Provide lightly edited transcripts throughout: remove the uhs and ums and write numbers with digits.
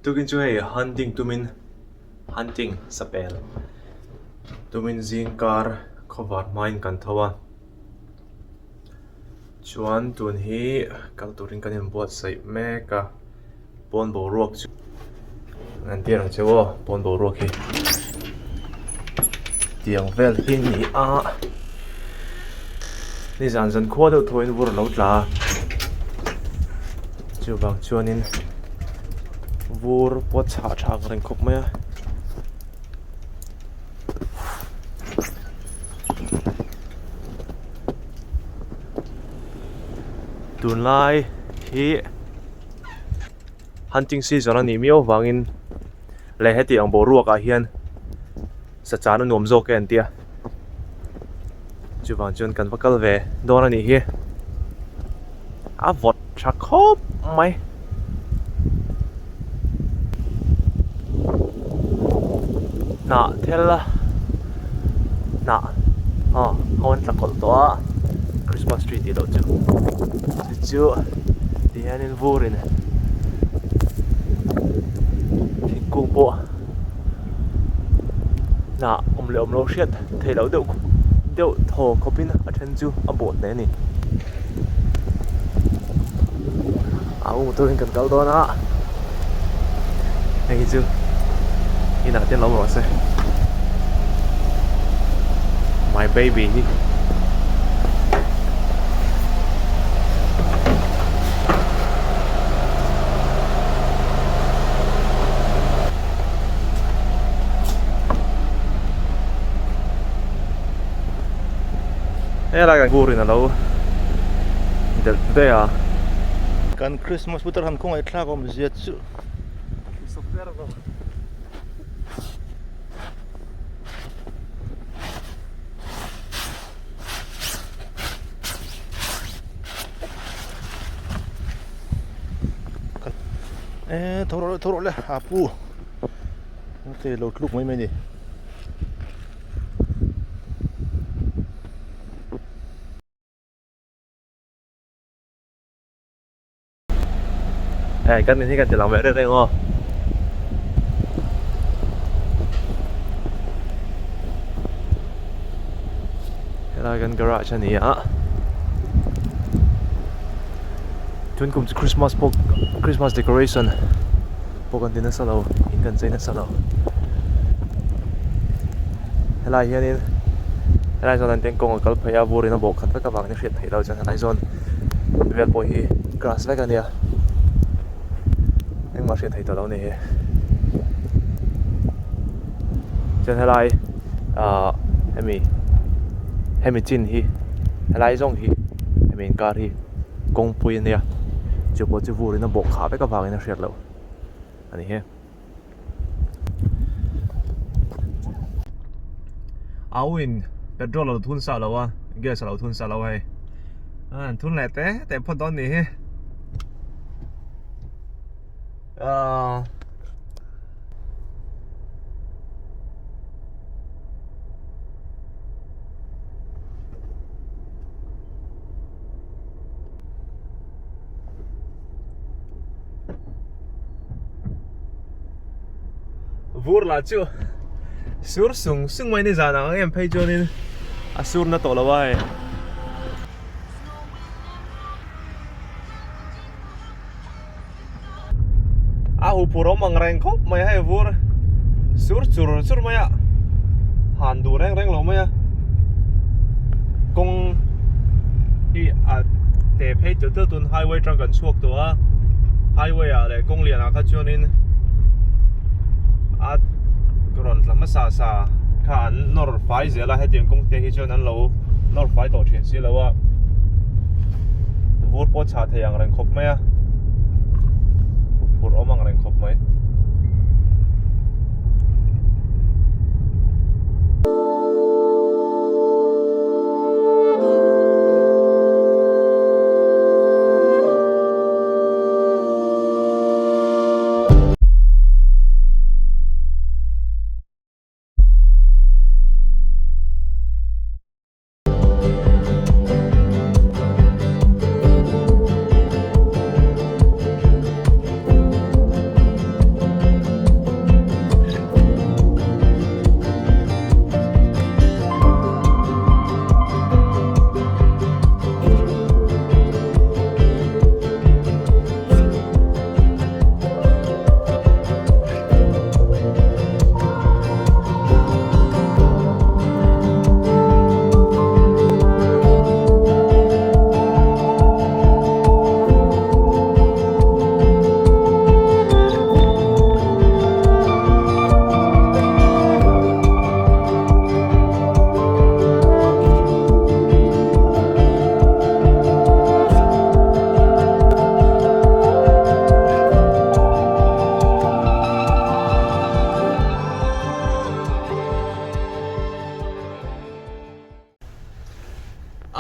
tukin chu hei hunting tumin hunting sapel tumin zingkar khovar main kan thawa chuan tun hi kal turin kan in buat sai meka pon bo ruak chu ngan tiang chewo pon bo ruak hi tiang vel hi ni a ni zan zan khua deuh thoin vur lo tla chu bang chuanin vur pot cha thang reng khop mai tun lai hi hunting season ani mio wangin le heti ang bo ruak a hian sa chanu nom zo ke an tia chu wang chuan kan vakal ve don ani hi a vot tha khop mai na thela na hon tlakol to Christmas tree ti lo chu ti hanin vurin thingkung po na le lo hriat thei lo deuh tho khopin a then chu a bot ne ni au tuin kan kal dona hei chu ina ten lo ro se my baby hi là cái guri na lo del de a kan Christmas putar han kong ai thla kom ziat chu super lo thoro le apu te lo tluk mai mai ni cái này thì cần chỉ làm vậy đây không? Đây là gần garage này á. Chúng cùng Christmas decoration. Bộ cần tin nó sao đâu, in cần dây nó sao đâu. Đây là hiện nay, đây là zone tiếng công ở câu phải à vui nó bộ khát với các bạn những chuyện thấy đâu cho nên zone về bộ hi grass vega này. Anh mà sẽ thấy tao đâu nè cho nên lại hemi chin hi lại giống hi hemi car hi công pui nè chụp bộ chụp vui nó bộ khá với các bạn nó sẽ lâu anh hi awin petrol là thun sao lâu à gas là thun sao lâu hay thun lại té phần đó nè vur là chưa sur sung sung mai ni zana em pay cho nên asur na to lawai u puro mang reng khop mai hai vur sur mai a han du reng lo mai a kong i a te pay to tun highway trang kan chuak to a highway a le kong lian a kha chuanin a ron tlama sa khan nor fai zela hetiang kong te hi chuan an lo nor fai to thian si lo a vur po cha theyang reng khop mai a pur omang reng khop mai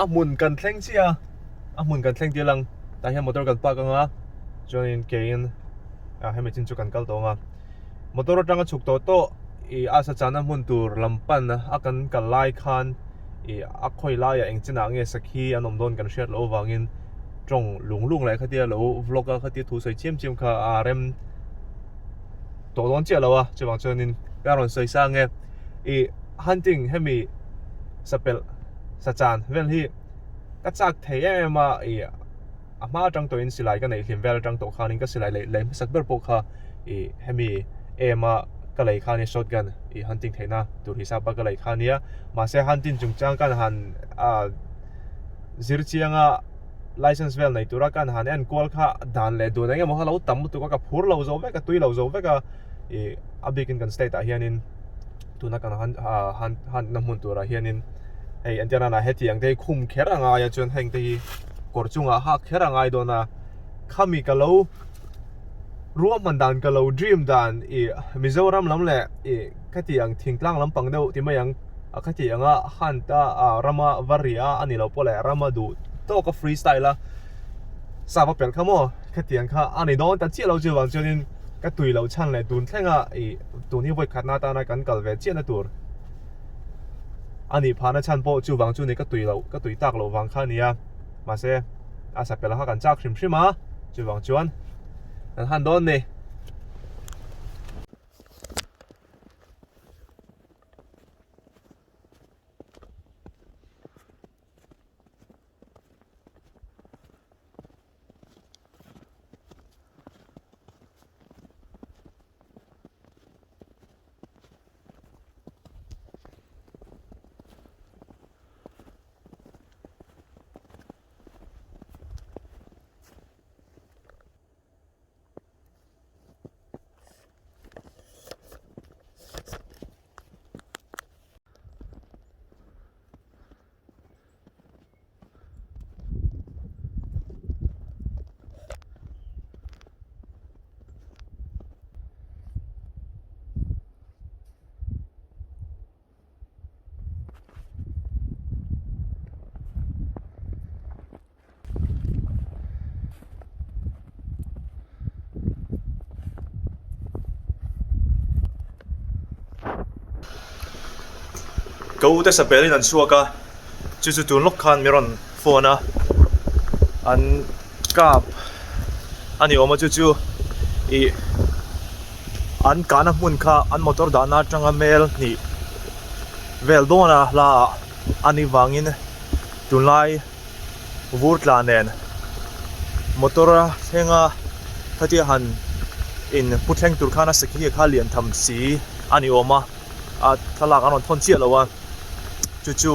mun kan thleng chia mun kan thleng tilang ta hian motor kan pa kanga join kein hemi chin chu kan kal tonga motor atanga chuk to I asa chana mun tur lampan akan kalai khan a khoi la ya engchina nge sakhi anom don kan share lo wangin trong lung lai khatia lo vlogger khati thu sei chem kha rem to don che lo che wang chonin karon sei sa nge hunting hemi sapel sachan vel hi ka chak thei ma ama tang to in silai ka nei hlim vel tang to khanin ka silai le sak ber po kha hemi ema ka lei khani shotgun hunting theina tur hisaba ka lei khania ma se hunting chungchang kan han zirchianga license vel nei tura kan han en kol kha dan le do nge mo halo tam tu ka phur lo zo ve ka tui lo zo ve ka abikin kan state a hianin tuna kan han namun tura hianin ei antiana na heti ang dei khum kheranga ya chon heng dei korchunga ha kheranga do na khami ka lo ruam mandan ka lo dream dan Mizoram lam le khati ang thingtlang lampang deuh ti mayang khati anga hanta rama varia ani lo pole rama du to ka freestyle la sa pel khamo khati ang kha ani don ta chi lo chu wang chonin ka tui lo chan le tun thlenga tu ni voi khatna ta na kan kal ve chen na tur ani phana chan po chu wang chu ni ka tui tak lo wang kha nia ma se asa pel ha kan chak shrim shima chu wang chuan an han don ni go te sa belin an suaka chu tun lok khan miron phone an kap ani oma chu an kana mun kha an motor dana tanga mel ni vel dona la ani wangin tunlai vurtla nen motora thenga thati han in putleng tur khana sakhi kha lian tham si ani oma a thalak anon thon chia lawa chu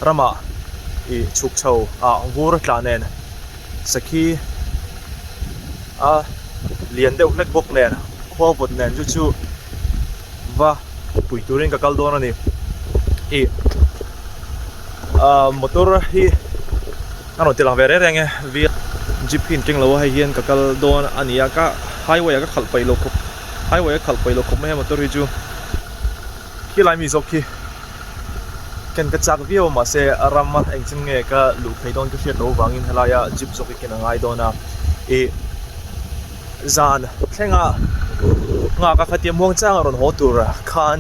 rama chuk chho vurtla nen sakhi lian deuh lek bok nen khwa vot nen chu va pui turin ka kal don ani motor hi ano tilang vere renge vi jeep hin king lo hai hian ka kal don ania ka highway ka khalpai lo khop highway ka khalpai lo khop me motor hi chu ki lai mi zok ki ken ka chak view ma se ramma engchin nge ka lu pheidon ka hriat lo wangin helaya jeep zok ki ngai dona zan thenga nga ka khatiam huang chang ron ho tur khan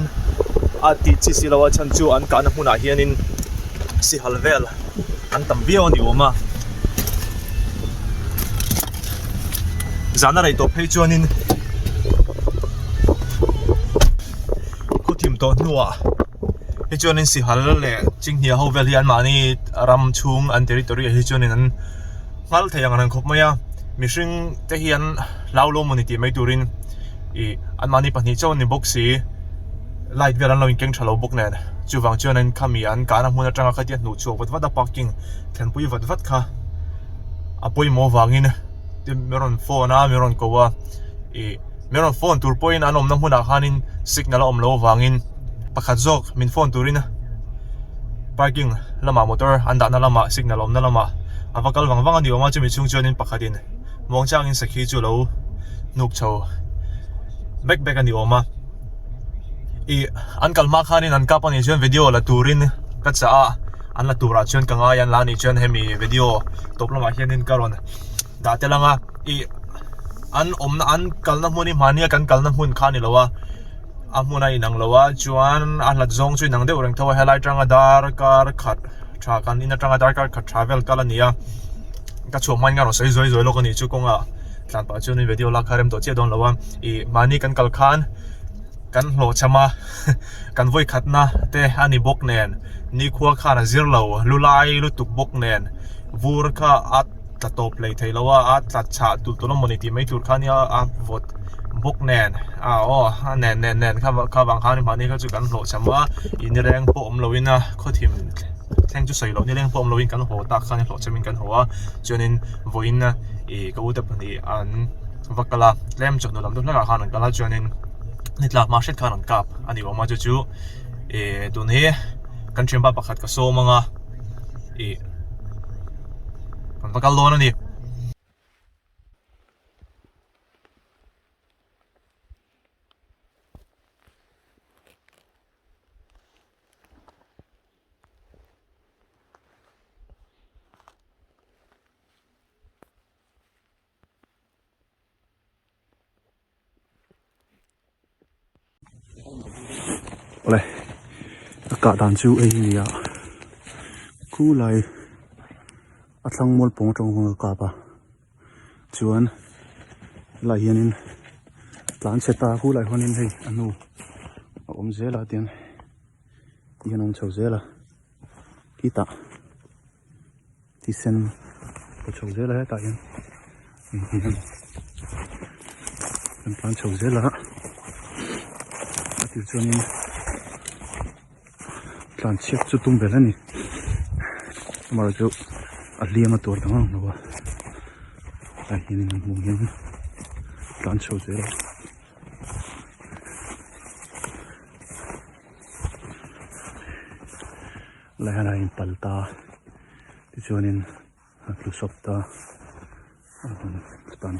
ati chi silawa chan chu an kana huna hianin si halvel an tam view ni oma zana rai to phei chuanin kutim to nuwa hi chuanin si hal le chingnia ho vel hian mani ram chung an territory hi chuanin an ngal theyang an khop maya mishing te hian laulo moniti mai turin an mani pani chaw ni boxi light velan lo inkeng thalo bok nen chuwang chuanin khami an kana hmuna tanga khatia nu chu vat parking thenpui vat kha apoi mo wangin ti meron phone meron kowa meron phone tur point anom na hmuna khanin signal om lo wangin pakhat jok min phone turin parking lama motor anda na lama signal om na lama avakal wangwang ani oma chumi chung chuanin pakhatin mongchangin sakhi chu lo nuk chho back ani oma an kalma khanin an kapani chuan video la turin ka cha an la tura chuan ka nga yan la ni chuan hemi video top lama hianin karon da telanga I an omna an kalna hmuni mania kan kalna hmun kha ni lowa a hmuna inang lowa chuan a hlat zong chu inang deuh reng thawa helai tanga dar kar khat tha kan ina tanga dar kar khat travel kala nia ka chuman nga ro sei zoi zoi lokani chu konga tlan pa chu ni video la kharem to che don lowa I mani kan kal khan kan hlo chama kan voi khatna te ani bok nen ni khua khana zirlo lulai lutuk bok nen vur kha at ta top lei theilowa at ta cha tu to moni ti mai tur khania a vot bok nen a o nen kha bang khani mani kha chu kan hlo chama in reng po om loina khothim theng chu sei lo ni reng po om loin kan ho ta khani hlo chamin kan hoa chuanin voin I ka uta pani an vakala lem chon lam du hlaka khan kala chuanin nitlak ma hret khan an kap ani wa ma chu tun hi kan themba pakhat ka so manga kan vakal lon ani Ole cả đàn chú ấy à khu lại thằng mol pong trong hông cả ba chuan lại hiện plan sẽ ta khu lại honin hay anu dễ là tiền hiện ông chầu dễ là kita thì sen có chầu dễ là hết tại hiện plan chầu dễ là thì cho nên plan check cho tung về là nè mà cho liam mà tuổi thằng nó ba tại hiện mùng hiện plan chầu dễ là lại là in palta thì cho nên lu sopta Spani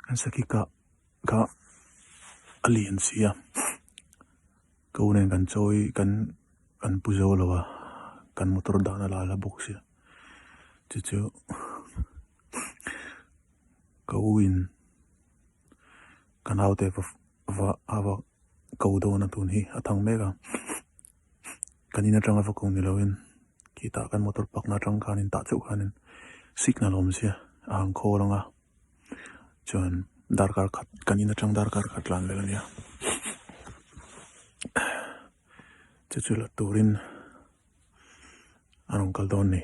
kan saki ka alliance ko nen kan choi kan puzo lawa kan motor da na la box ya chu ko win kan auto va ava ko do na tun hi athang mega kanina tanga va ko ni lawin kita kan motor pak na tang khanin ta chu khanin signal om sia ang kho longa chuan darkar khat kanina tang darkar khat lan le nia chu la turin anong kal don ni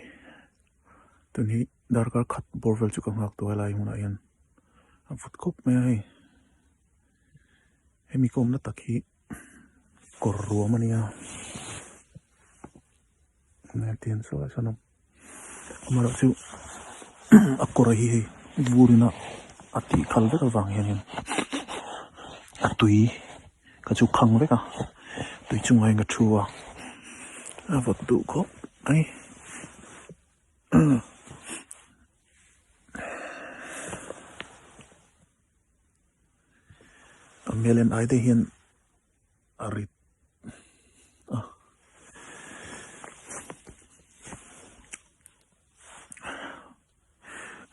tun hi darkar khat borvel chu ka ngak to lai huna yan a fut khop me ai hemi kom na takhi kor ruamania na tin so sanam amara chu akora hi burina ati khalve ka wang hian atui ka chu khang ve ka tui chung ai nga thua a vot du khop ai melen ai de hian arit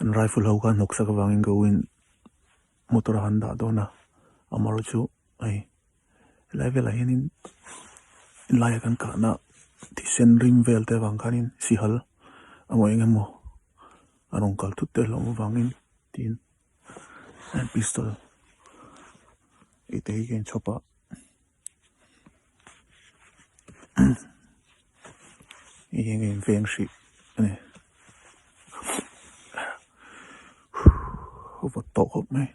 an rifle ho kan nok sak wangin go in motor handa dona amaru chu ai level hian in lai kan ka na ti sen rim vel te wang kanin si hal amoi ngemo anong kal thut te lo wangin tin and pistol ite gen chopa igen veng shi ne ho to hop mai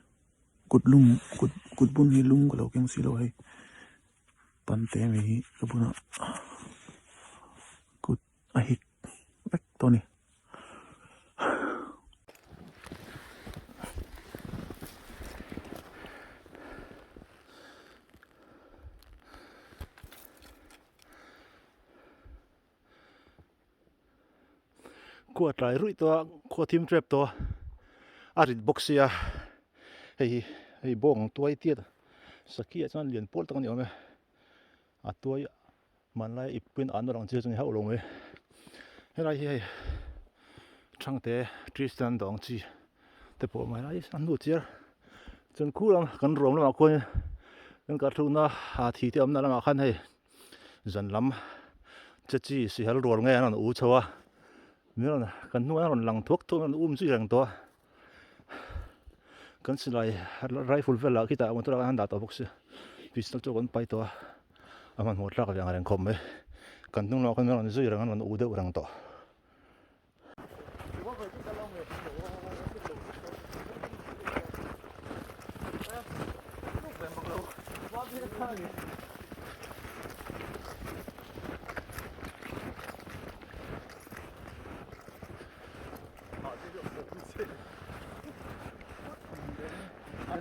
kut lung kut bun hi lung ko lo keng si lo hai pan te mi ko buna kut a hik bek to ni qua trai rui to qua team trap to arit boxia hei hei bong tuai tiat sakia chuan lian pol tak ani ome a tuai man lai ipin an rang che chung hau lo me helai hi hei thangte Tristan dong chi te po mai lai an nu chiar chun khulam kan rom lama khoi kan ka thuna a thi te amna lama khan hei zan lam chachi si hal rol nge an u chawa miron kan nu an lang thok thok an chi rang to kan silai rifle vela kita motor an da to box pistol to kon pai to aman mo tlak yang ren khom me kan nu lo kan miron zui rang an u de rang to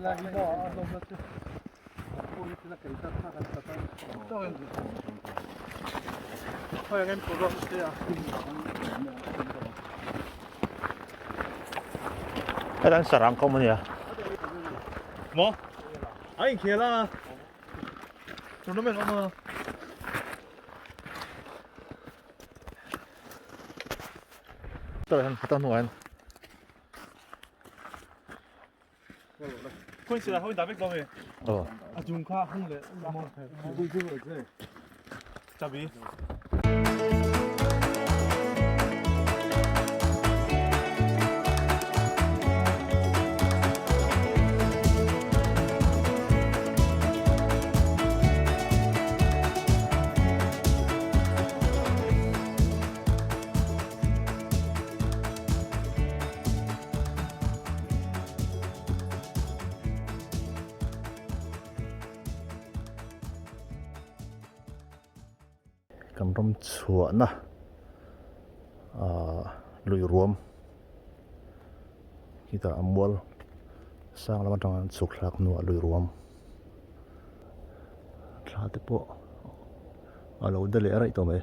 La vida a los otros. La que está todo en juegan por los días. dan sarang ko man ya 뭐? 아니 걔라 저놈의 너무 to han ta nuan 콘시라 하고 나백 넘에 아 중카 한래 뭐 하고 있는 거지. 잡이 kam rom chua na lui ruam kita amwal sang lama tang chuk lak nu lui ruam thla te po alo de le rai to me